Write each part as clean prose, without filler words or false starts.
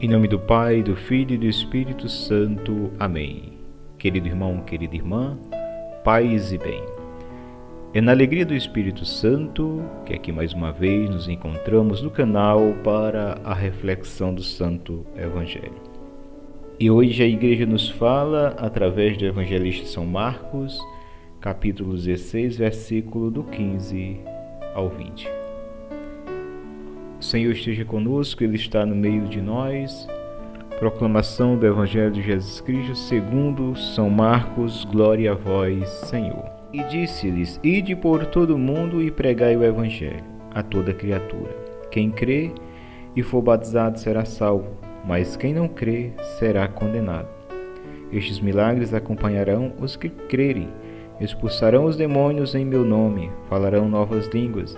Em nome do Pai, do Filho e do Espírito Santo. Amém. Querido irmão, querida irmã, paz e bem. É na alegria do Espírito Santo que aqui mais uma vez nos encontramos no canal para a reflexão do Santo Evangelho. E hoje a Igreja nos fala através do Evangelista São Marcos, capítulo 16, versículo do 15 ao 20. O Senhor esteja conosco, Ele está no meio de nós. Proclamação do Evangelho de Jesus Cristo segundo São Marcos. Glória a vós, Senhor. E disse-lhes: Ide por todo o mundo e pregai o Evangelho a toda criatura. Quem crê e for batizado será salvo, mas quem não crê será condenado. Estes milagres acompanharão os que crerem. Expulsarão os demônios em meu nome, falarão novas línguas,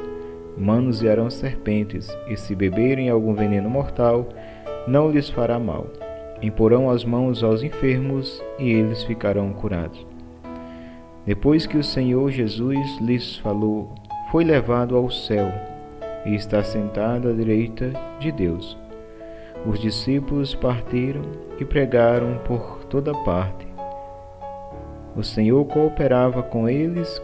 manusearão serpentes, e se beberem algum veneno mortal, não lhes fará mal. Imporão as mãos aos enfermos, e eles ficarão curados. Depois que o Senhor Jesus lhes falou, foi levado ao céu, e está sentado à direita de Deus. Os discípulos partiram e pregaram por toda parte. O Senhor cooperava com eles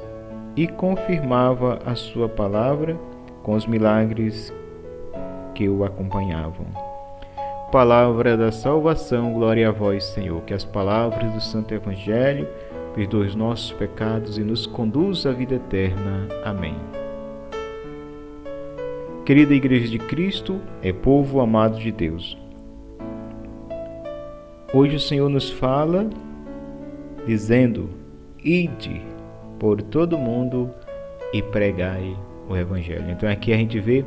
e confirmava a sua palavra com os milagres que o acompanhavam. Palavra da salvação, glória a vós, Senhor. Que as palavras do Santo Evangelho perdoem os nossos pecados e nos conduza à vida eterna. Amém. Querida Igreja de Cristo, é povo amado de Deus. Hoje o Senhor nos fala dizendo: Ide por todo o mundo e pregai o Evangelho. Então aqui a gente vê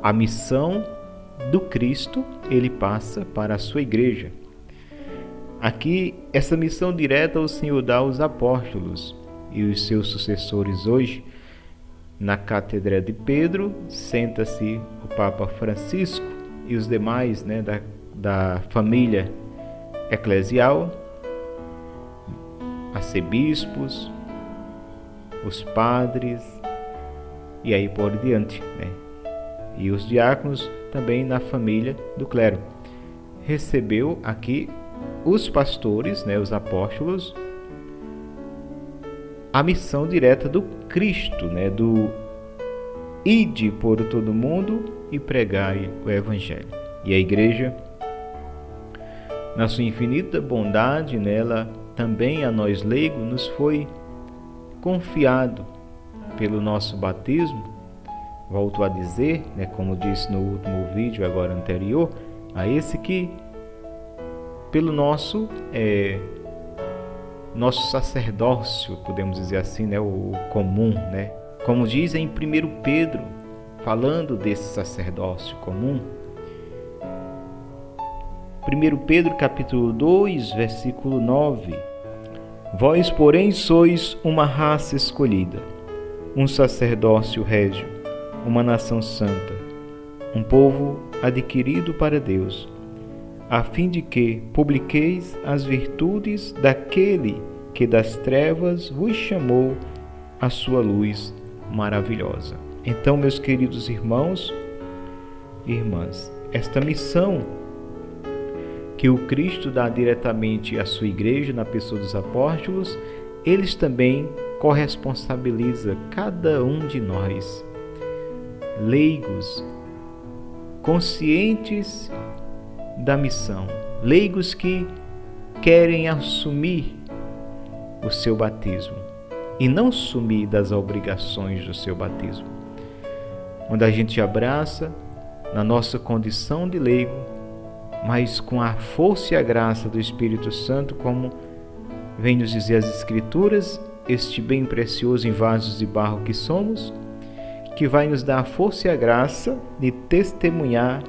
a missão do Cristo, ele passa para a sua igreja. Aqui, essa missão direta o Senhor dá aos apóstolos e os seus sucessores hoje. Na Cátedra de Pedro, senta-se o Papa Francisco e os demais da família eclesial, arcebispos, os padres, e aí por diante, E os diáconos também na família do clero. Recebeu aqui os pastores, os apóstolos, a missão direta do Cristo, do ide por todo mundo e pregai o Evangelho. E a igreja, na sua infinita bondade, nela também a nós leigos nos foi confiado pelo nosso batismo. Volto a dizer, como disse no último vídeo agora anterior, a esse que pelo nosso sacerdócio, podemos dizer assim, o comum, como diz em 1 Pedro, falando desse sacerdócio comum, 1 Pedro capítulo 2, versículo 9: Vós, porém, sois uma raça escolhida, um sacerdócio régio, uma nação santa, um povo adquirido para Deus, a fim de que publiqueis as virtudes daquele que das trevas vos chamou à sua luz maravilhosa. Então, meus queridos irmãos e irmãs, esta missão que o Cristo dá diretamente à sua igreja na pessoa dos apóstolos, eles também corresponsabiliza cada um de nós, leigos, conscientes da missão, leigos que querem assumir o seu batismo e não sumir das obrigações do seu batismo, onde a gente abraça na nossa condição de leigo, mas com a força e a graça do Espírito Santo, como vem nos dizer as Escrituras, este bem precioso em vasos de barro que somos, que vai nos dar a força e a graça de testemunhar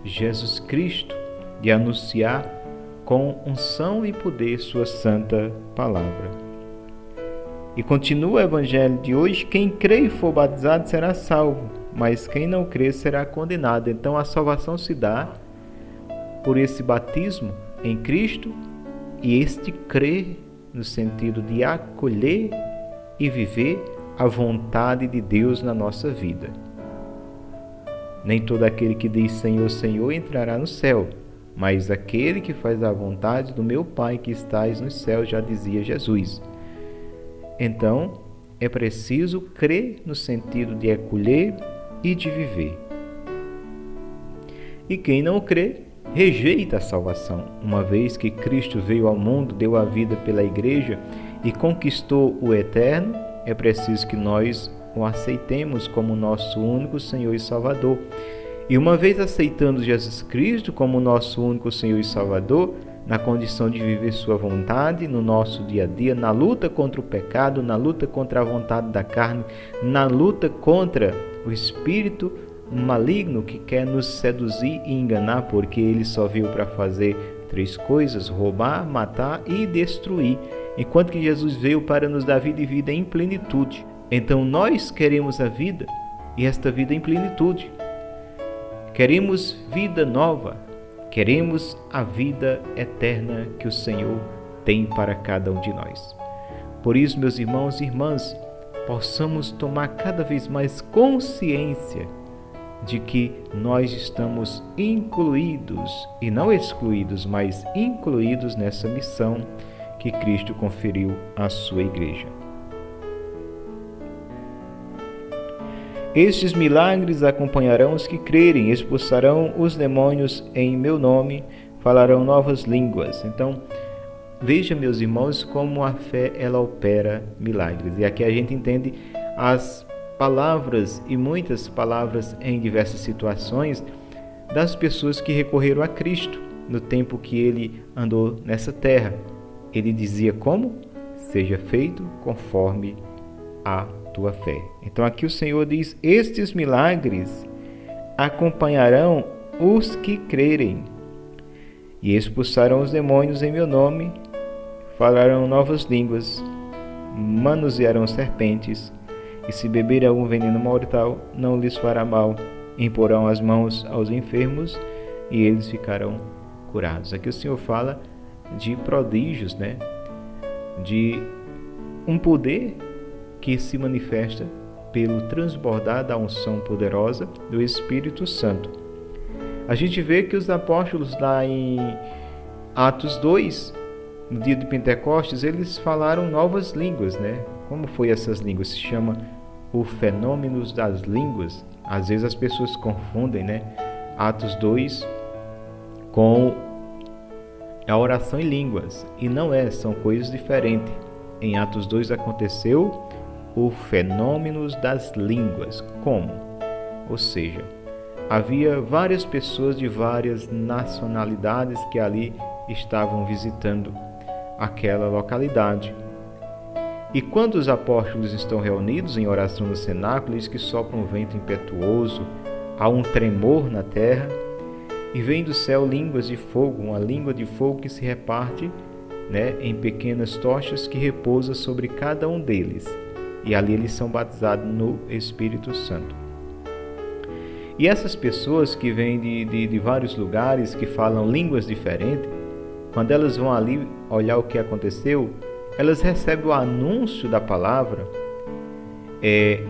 Jesus Cristo, de anunciar com unção e poder sua santa palavra. E continua o Evangelho de hoje: quem crê e for batizado será salvo, mas quem não crê será condenado. Então a salvação se dá por esse batismo em Cristo, e este crer no sentido de acolher e viver a vontade de Deus na nossa vida. Nem todo aquele que diz Senhor, Senhor entrará no céu, mas aquele que faz a vontade do meu Pai que estais nos céus, já dizia Jesus. Então, é preciso crer no sentido de acolher e de viver. E quem não crê, rejeita a salvação, uma vez que Cristo veio ao mundo, deu a vida pela igreja e conquistou o eterno. É preciso que nós o aceitemos como nosso único Senhor e Salvador. E uma vez aceitando Jesus Cristo como nosso único Senhor e Salvador, na condição de viver sua vontade no nosso dia a dia, na luta contra o pecado, na luta contra a vontade da carne, na luta contra o espírito maligno que quer nos seduzir e enganar, porque ele só veio para fazer 3 coisas: roubar, matar e destruir, enquanto que Jesus veio para nos dar vida e vida em plenitude. Então nós queremos a vida e esta vida em plenitude. Queremos vida nova, queremos a vida eterna que o Senhor tem para cada um de nós. Por isso, meus irmãos e irmãs, possamos tomar cada vez mais consciência de que nós estamos incluídos, e não excluídos, mas incluídos nessa missão que Cristo conferiu à sua igreja. Estes milagres acompanharão os que crerem, expulsarão os demônios em meu nome, falarão novas línguas. Então, veja, meus irmãos, como a fé ela opera milagres. E aqui a gente entende as palavras, e muitas palavras em diversas situações, das pessoas que recorreram a Cristo no tempo que ele andou nessa terra. Ele dizia como? Seja feito conforme a tua fé. Então aqui o Senhor diz: estes milagres acompanharão os que crerem, e expulsarão os demônios em meu nome, falarão novas línguas, manusearão serpentes, e se beberem algum veneno mortal, não lhes fará mal, imporão as mãos aos enfermos, e eles ficarão curados. Aqui o Senhor fala de prodígios, de um poder que se manifesta pelo transbordar da unção poderosa do Espírito Santo. A gente vê que os apóstolos lá em Atos 2, no dia de Pentecostes, eles falaram novas línguas, Como foi essas línguas? Se chama o fenômeno das línguas. Às vezes as pessoas confundem, Atos 2 com a oração em línguas. E não são coisas diferentes. Em Atos 2 aconteceu o fenômeno das línguas. Como? Ou seja, havia várias pessoas de várias nacionalidades que ali estavam visitando aquela localidade. E quando os apóstolos estão reunidos em oração no cenáculo, eles que sopram um vento impetuoso, há um tremor na terra, e vem do céu línguas de fogo, uma língua de fogo que se reparte em pequenas tochas que repousa sobre cada um deles. E ali eles são batizados no Espírito Santo. E essas pessoas que vêm de vários lugares, que falam línguas diferentes, quando elas vão ali olhar o que aconteceu, elas recebem o anúncio da palavra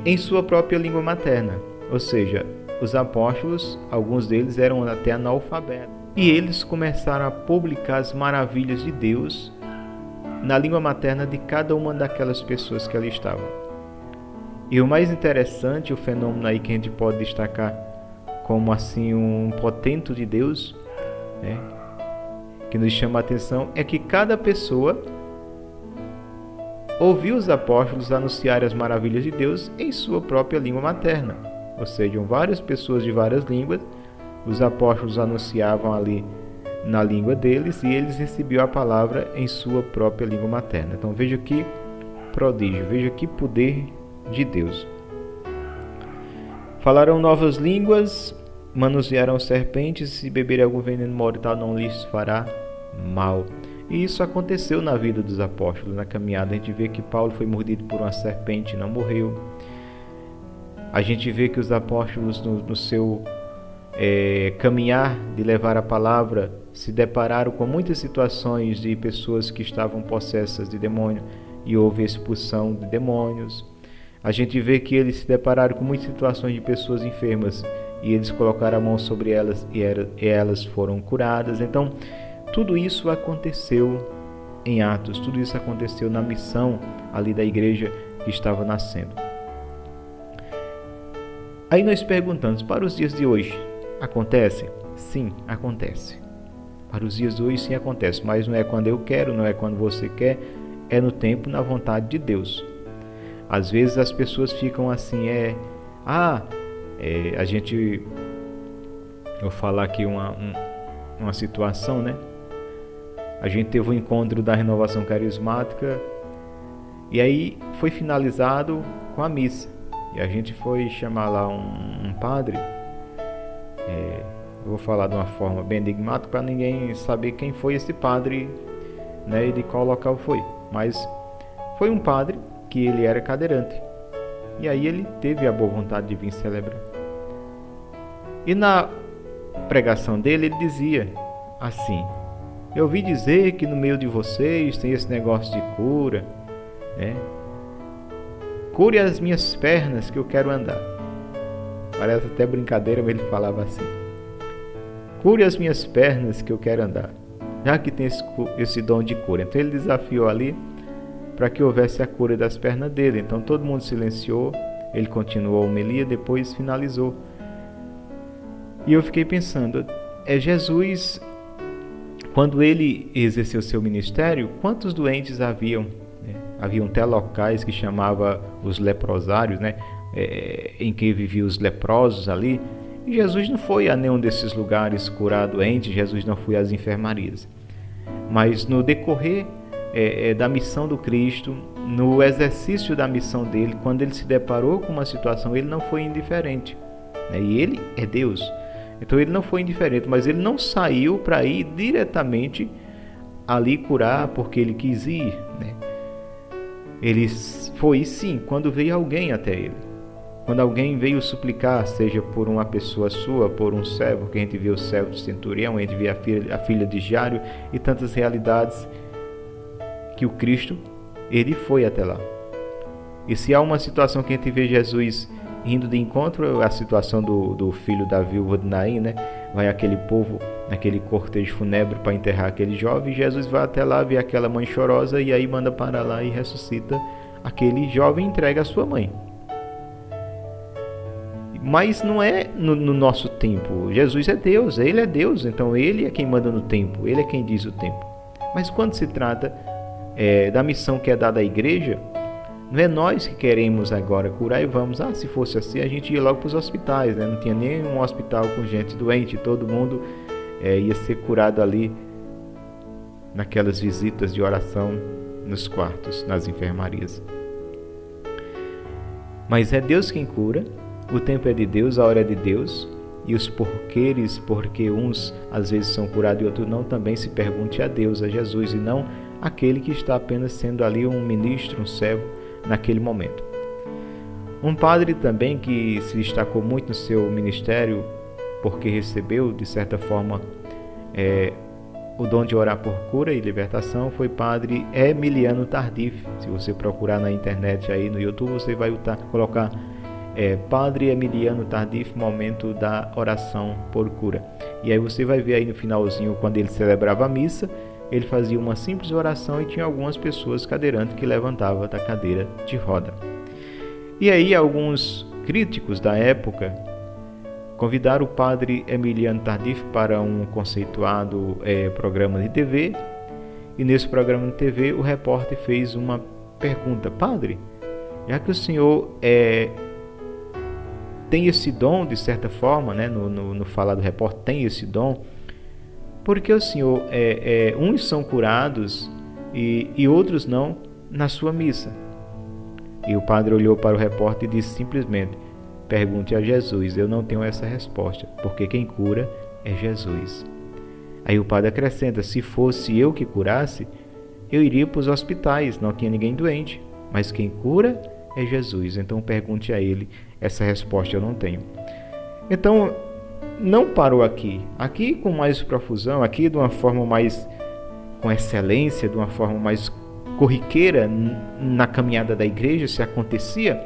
em sua própria língua materna. Ou seja, os apóstolos, alguns deles eram até analfabetos. E eles começaram a publicar as maravilhas de Deus na língua materna de cada uma daquelas pessoas que ali estavam. E o mais interessante, o fenômeno aí que a gente pode destacar como assim um potento de Deus, que nos chama a atenção, é que cada pessoa ouviu os apóstolos anunciar as maravilhas de Deus em sua própria língua materna. Ou seja, várias pessoas de várias línguas, os apóstolos anunciavam ali na língua deles e eles recebiam a palavra em sua própria língua materna. Então veja que prodígio, veja que poder de Deus. Falarão novas línguas, manusearão serpentes, se beberem algum veneno mortal não lhes fará mal. E isso aconteceu na vida dos apóstolos, na caminhada. A gente vê que Paulo foi mordido por uma serpente e não morreu. A gente vê que os apóstolos no seu caminhar de levar a palavra se depararam com muitas situações de pessoas que estavam possessas de demônio e houve expulsão de demônios. a gente vê que eles se depararam com muitas situações de pessoas enfermas e eles colocaram a mão sobre elas e elas foram curadas. Então, tudo isso aconteceu em Atos, tudo isso aconteceu na missão ali da igreja que estava nascendo. Aí nós perguntamos, para os dias de hoje, acontece? Sim, acontece. Para os dias de hoje sim acontece, mas não é quando eu quero, não é quando você quer, é no tempo, na vontade de Deus. Às vezes as pessoas ficam assim, a gente, eu vou falar aqui uma situação, né? A gente teve um encontro da renovação carismática e aí foi finalizado com a missa. E a gente foi chamar lá um padre, eu vou falar de uma forma bem enigmática para ninguém saber quem foi esse padre, né, e de qual local foi. Mas foi um padre que ele era cadeirante. E aí ele teve a boa vontade de vir celebrar. E na pregação dele ele dizia assim: eu ouvi dizer que no meio de vocês tem esse negócio de cura, né? Cure as minhas pernas que eu quero andar. Parece até brincadeira, mas ele falava assim: cure as minhas pernas que eu quero andar, já que tem esse dom de cura. Então ele desafiou ali para que houvesse a cura das pernas dele. Então todo mundo silenciou, ele continuou a homilia, depois finalizou. E eu fiquei pensando, Jesus, quando ele exerceu seu ministério, quantos doentes haviam? Haviam até locais que chamava os leprosários, né? Em que viviam os leprosos ali. E Jesus não foi a nenhum desses lugares curar doentes, Jesus não foi às enfermarias. Mas no decorrer da missão do Cristo, no exercício da missão dele, quando ele se deparou com uma situação, ele não foi indiferente. E ele é Deus. Então ele não foi indiferente, mas ele não saiu para ir diretamente ali curar porque ele quis ir, né? Ele foi sim quando veio alguém até ele. Quando alguém veio suplicar, seja por uma pessoa sua, por um servo, que a gente vê o servo de centurião, a gente vê a filha de Jairo e tantas realidades que o Cristo, ele foi até lá. E se há uma situação que a gente vê Jesus indo de encontro, a situação do filho da viúva de Naim, né? Vai aquele povo naquele cortejo fúnebre para enterrar aquele jovem, Jesus vai até lá, vê aquela mãe chorosa e aí manda para lá e ressuscita aquele jovem e entrega a sua mãe. Mas não é no nosso tempo. Jesus é Deus, ele é Deus, então ele é quem manda no tempo, ele é quem diz o tempo. Mas quando se trata da missão que é dada à igreja, não é nós que queremos agora curar e vamos, se fosse assim a gente ia logo para os hospitais, né? Não tinha nenhum hospital com gente doente, todo mundo ia ser curado ali naquelas visitas de oração nos quartos, nas enfermarias. Mas é Deus quem cura, o tempo é de Deus, a hora é de Deus, e os porquês, porque uns às vezes são curados e outros não, também se pergunte a Deus, a Jesus, e não aquele que está apenas sendo ali um ministro, um servo naquele momento. Um padre também que se destacou muito no seu ministério, porque recebeu, de certa forma, o dom de orar por cura e libertação, foi padre Emiliano Tardif. Se você procurar na internet aí no YouTube, você vai colocar Padre Emiliano Tardif, momento da oração por cura. E aí você vai ver aí no finalzinho, quando ele celebrava a missa, ele fazia uma simples oração e tinha algumas pessoas cadeirantes que levantavam da cadeira de roda. E aí alguns críticos da época convidaram o padre Emiliano Tardif para um conceituado programa de TV, e nesse programa de TV o repórter fez uma pergunta: padre, já que o senhor tem esse dom, de certa forma, né, no falar do repórter, tem esse dom, porque o senhor, uns são curados e outros não na sua missa? E o padre olhou para o repórter e disse simplesmente: pergunte a Jesus, eu não tenho essa resposta, porque quem cura é Jesus. Aí o padre acrescenta: se fosse eu que curasse, eu iria para os hospitais, não tinha ninguém doente, mas quem cura é Jesus, então pergunte a ele, essa resposta eu não tenho. Então, não parou aqui com mais profusão, aqui de uma forma mais com excelência, de uma forma mais corriqueira na caminhada da igreja, se acontecia,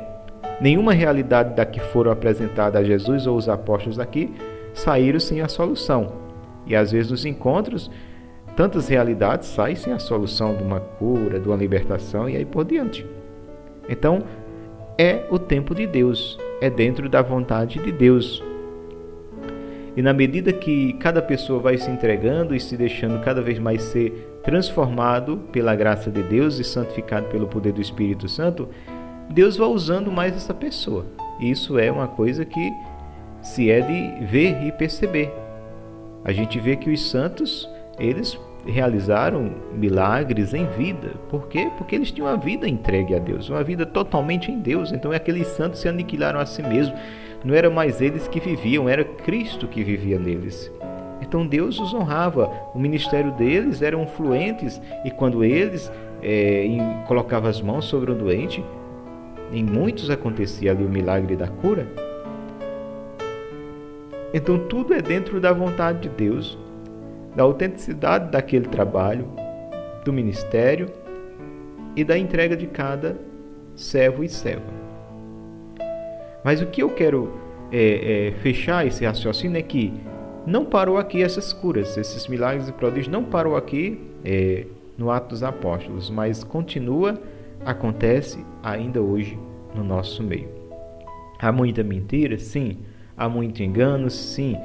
Nenhuma realidade da que foram apresentadas a Jesus ou os apóstolos aqui saíram sem a solução. E às vezes nos encontros, tantas realidades saem sem a solução de uma cura, de uma libertação e aí por diante. Então, é o tempo de Deus, é dentro da vontade de Deus. E na medida que cada pessoa vai se entregando e se deixando cada vez mais ser transformado pela graça de Deus e santificado pelo poder do Espírito Santo, Deus vai usando mais essa pessoa. E isso é uma coisa que se é de ver e perceber. A gente vê que os santos, eles realizaram milagres em vida. Por quê? Porque eles tinham uma vida entregue a Deus, uma vida totalmente em Deus. Então aqueles santos se aniquilaram a si mesmos. Não eram mais eles que viviam, era Cristo que vivia neles. Então Deus os honrava, o ministério deles eram fluentes, e quando eles colocavam as mãos sobre o doente, em muitos acontecia ali o milagre da cura. Então tudo é dentro da vontade de Deus, da autenticidade daquele trabalho, do ministério e da entrega de cada servo e serva. Mas o que eu quero fechar esse raciocínio é que não parou aqui essas curas, esses milagres e prodígios, não parou aqui no ato dos apóstolos, mas continua, acontece ainda hoje no nosso meio. Há muita mentira? Sim. Há muito engano? Sim.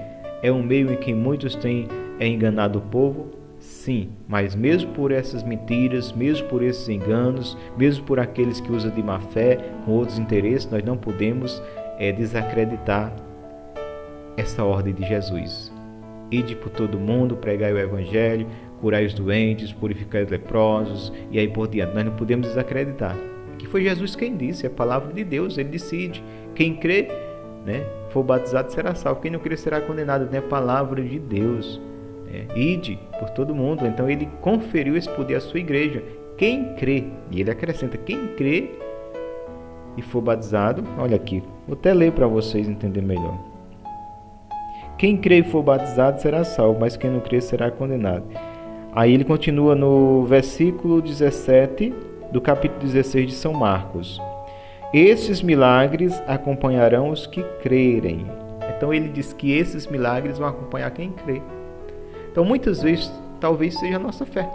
É um meio em que muitos têm enganado o povo? Sim. Mas mesmo por essas mentiras, mesmo por esses enganos, mesmo por aqueles que usam de má fé, com outros interesses, nós não podemos desacreditar essa ordem de Jesus. Ide por todo mundo, pregai o Evangelho, curai os doentes, purificai os leprosos e aí por diante. Nós não podemos desacreditar. Que foi Jesus quem disse, a palavra de Deus, ele decide. Quem crê, for batizado será salvo, quem não crê será condenado. É a palavra de Deus. Ide por todo mundo. Então ele conferiu esse poder à sua igreja. Quem crê, e ele acrescenta, quem crê e for batizado, olha aqui, vou até ler para vocês entenderem melhor. Quem crê e for batizado será salvo, mas quem não crê será condenado. Aí ele continua no versículo 17 do capítulo 16 de São Marcos. Esses milagres acompanharão os que crerem. Então ele diz que esses milagres vão acompanhar quem crê. Então muitas vezes, talvez seja a nossa fé.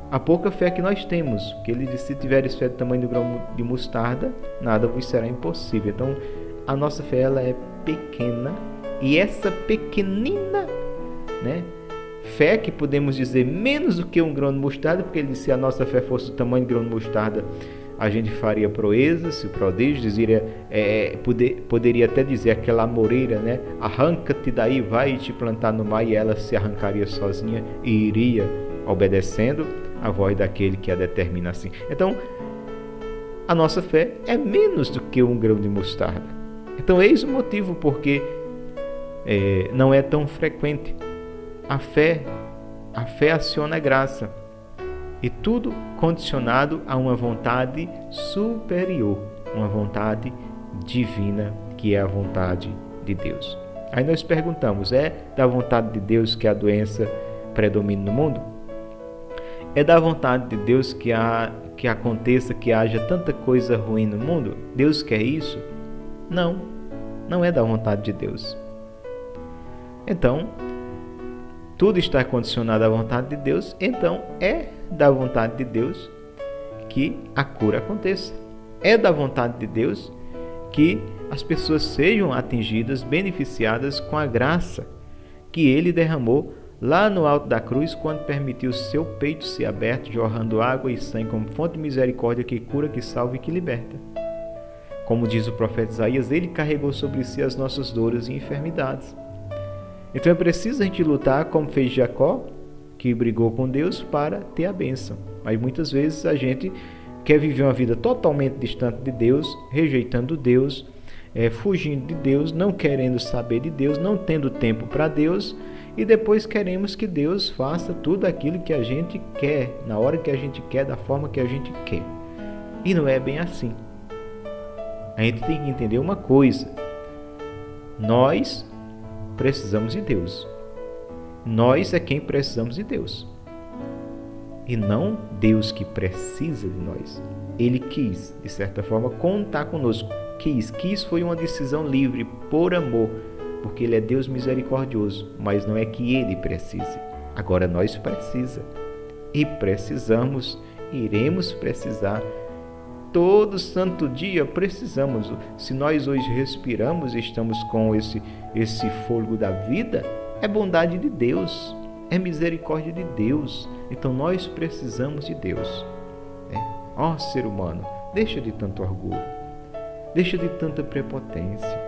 A pouca fé que nós temos, que ele disse, se tiveres fé do tamanho do grão de mostarda, nada vos será impossível. Então, a nossa fé ela é pequena, e essa pequenina, fé que podemos dizer menos do que um grão de mostarda, porque ele disse, se a nossa fé fosse do tamanho de grão de mostarda, a gente faria proezas, prodígios, poderia até dizer aquela amoreira, arranca-te daí, vai te plantar no mar, e ela se arrancaria sozinha e iria obedecendo a voz daquele que a determina assim. Então, a nossa fé é menos do que um grão de mostarda. Então, eis o motivo porque não é tão frequente. A fé aciona a graça. E tudo condicionado a uma vontade superior, uma vontade divina, que é a vontade de Deus. Aí nós perguntamos, é da vontade de Deus que a doença predomine no mundo? É da vontade de Deus que aconteça, que haja tanta coisa ruim no mundo? Deus quer isso? Não é da vontade de Deus. Então, tudo está condicionado à vontade de Deus, então é da vontade de Deus que a cura aconteça. É da vontade de Deus que as pessoas sejam atingidas, beneficiadas com a graça que Ele derramou lá no alto da cruz, quando permitiu seu peito ser aberto, jorrando água e sangue como fonte de misericórdia que cura, que salva e que liberta. Como diz o profeta Isaías, Ele carregou sobre si as nossas dores e enfermidades. Então é preciso a gente lutar como fez Jacó, que brigou com Deus para ter a bênção. Mas muitas vezes a gente quer viver uma vida totalmente distante de Deus, rejeitando Deus, fugindo de Deus, não querendo saber de Deus, não tendo tempo para Deus, e depois queremos que Deus faça tudo aquilo que a gente quer, na hora que a gente quer, da forma que a gente quer. E não é bem assim. A gente tem que entender uma coisa: nós precisamos de Deus. Nós é quem precisamos de Deus. e não Deus que precisa de nós. Ele quis, de certa forma, contar conosco. Quis foi uma decisão livre, por amor, porque Ele é Deus misericordioso, mas não é que Ele precise. Agora nós precisamos, e precisamos, iremos precisar. Todo santo dia precisamos. Se nós hoje respiramos e estamos com esse fôlego da vida, é bondade de Deus, é misericórdia de Deus. Então nós precisamos de Deus. Ó ser humano, deixa de tanto orgulho, deixa de tanta prepotência.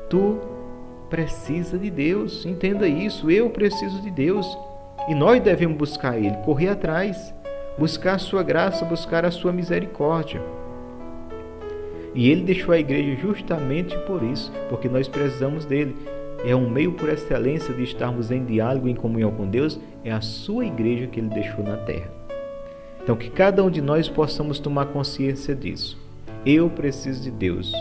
Tu precisa de Deus, entenda isso. Eu preciso de Deus e nós devemos buscar Ele, correr atrás, buscar a sua graça, buscar a sua misericórdia. E Ele deixou a igreja justamente por isso, porque nós precisamos dele. É um meio por excelência de estarmos em diálogo, em comunhão com Deus, é a sua igreja que Ele deixou na terra. Então que cada um de nós possamos tomar consciência disso. Eu preciso de Deus.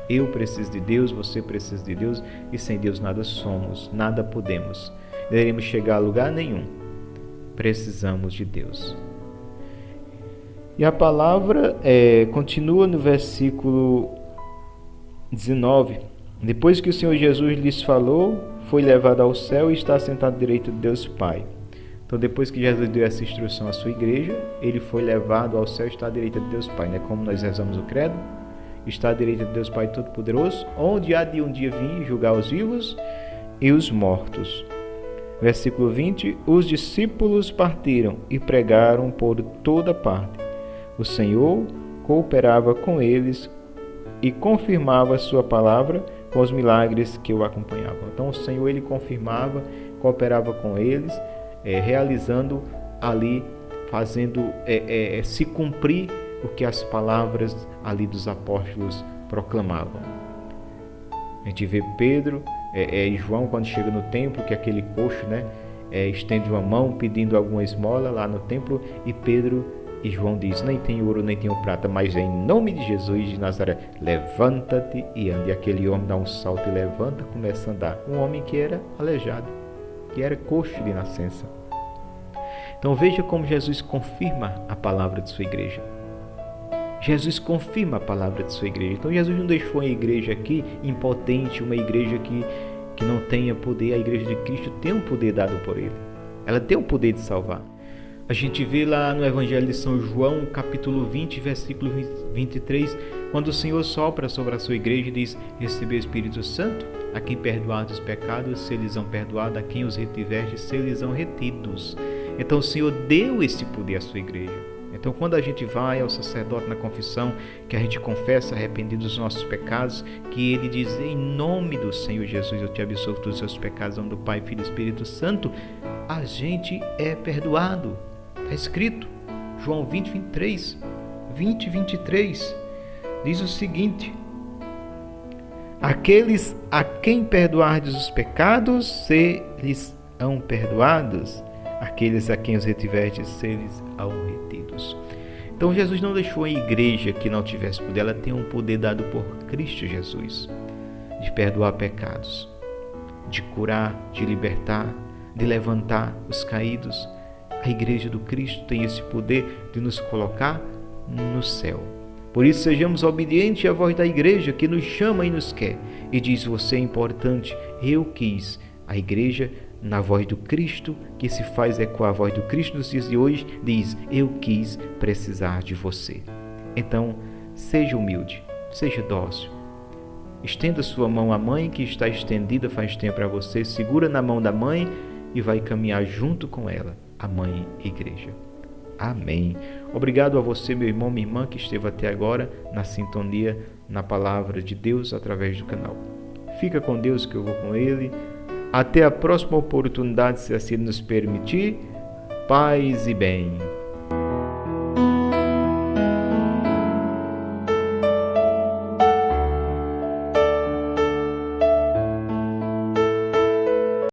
Eu preciso de Deus, você precisa de Deus, e sem Deus nada somos, nada podemos. Não iremos chegar a lugar nenhum. Precisamos de Deus. E a palavra continua no versículo 19. Depois que o Senhor Jesus lhes falou, foi levado ao céu e está sentado à direita de Deus Pai. Então, depois que Jesus deu essa instrução à sua igreja, ele foi levado ao céu e está à direita de Deus Pai. Como nós rezamos o credo, está à direita de Deus Pai Todo-Poderoso, onde há de um dia vir julgar os vivos e os mortos. Versículo 20. Os discípulos partiram e pregaram por toda parte. O Senhor cooperava com eles e confirmava a sua palavra com os milagres que o acompanhavam. Então o Senhor, ele confirmava, cooperava com eles, realizando ali, fazendo se cumprir o que as palavras ali dos apóstolos proclamavam. A gente vê Pedro e João, quando chega no templo, que aquele coxo, estende uma mão pedindo alguma esmola lá no templo, e Pedro e João diz: nem tenho ouro, nem tenho prata, mas em nome de Jesus de Nazaré, levanta-te e ande. E aquele homem dá um salto e levanta, começa a andar. Um homem que era aleijado, que era coxo de nascença. Então veja como Jesus confirma a palavra de sua igreja. Jesus confirma a palavra de sua igreja. Então Jesus não deixou a igreja aqui impotente, uma igreja que não tenha poder. A igreja de Cristo tem um poder dado por Ele. Ela tem o poder de salvar. A gente vê lá no Evangelho de São João, capítulo 20, versículo 23, quando o Senhor sopra sobre a sua igreja e diz: receber o Espírito Santo, a quem perdoardes os pecados, se lhes são perdoados, a quem os retiverdes, se lhes são retidos. Então o Senhor deu esse poder à sua igreja. Então quando a gente vai ao sacerdote na confissão, que a gente confessa arrependido dos nossos pecados, que ele diz: em nome do Senhor Jesus eu te absolvo dos seus pecados, em nome do Pai, Filho e Espírito Santo, a gente é perdoado. Está escrito, João 20, 23, diz o seguinte: aqueles a quem perdoardes os pecados, se lhes são perdoados, aqueles a quem os retiverdes, se lhes são retidos. Então Jesus não deixou a igreja que não tivesse poder, ela tem um poder dado por Cristo Jesus, de perdoar pecados, de curar, de libertar, de levantar os caídos. A igreja do Cristo tem esse poder de nos colocar no céu. Por isso sejamos obedientes à voz da igreja que nos chama e nos quer. E diz: você é importante, eu quis. A igreja, na voz do Cristo, que se faz ecoar a voz do Cristo nos dias de hoje, diz: eu quis precisar de você. Então, seja humilde, seja dócil. Estenda sua mão à mãe que está estendida faz tempo para você. Segura na mão da mãe e vai caminhar junto com ela, a mãe igreja. Amém. Obrigado a você, meu irmão, minha irmã, que esteve até agora na sintonia, na palavra de Deus através do canal. Fica com Deus, que eu vou com Ele. Até a próxima oportunidade, se assim nos permitir. Paz e bem.